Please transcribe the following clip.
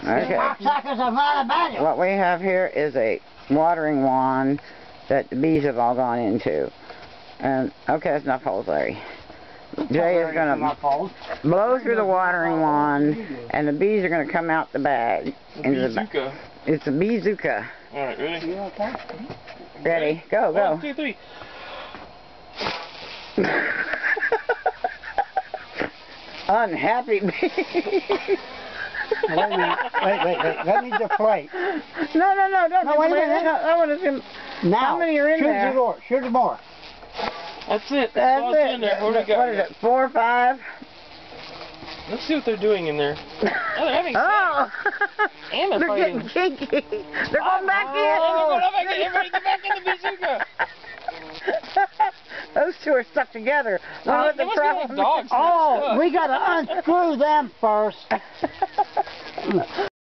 Okay. Cocksuckers are not about it. What we have here is a watering wand that the bees have all gone into. And, okay, that's enough holes, Larry. Jay is going to blow through the watering wand, and the bees are going to come out the bag. Beezooka. It's a beezooka. Alright, ready? Ready? Go, go. 1, 2, 3. Unhappy bee. Wait. Let me deflate. No, don't No, wait a deflate. minute. I want to see Now, how many are in there. Shoot some more. That's it. That's all it. in there. What do we got? What is it, 4 or 5? Let's see what they're doing in there. Oh, they're having sex. Oh! And they're They're fighting. getting kinky. They're going back in. Oh, everybody get back in the bazooka. Those two are stuck together. They must be like dogs. Oh, we got to unscrew them first.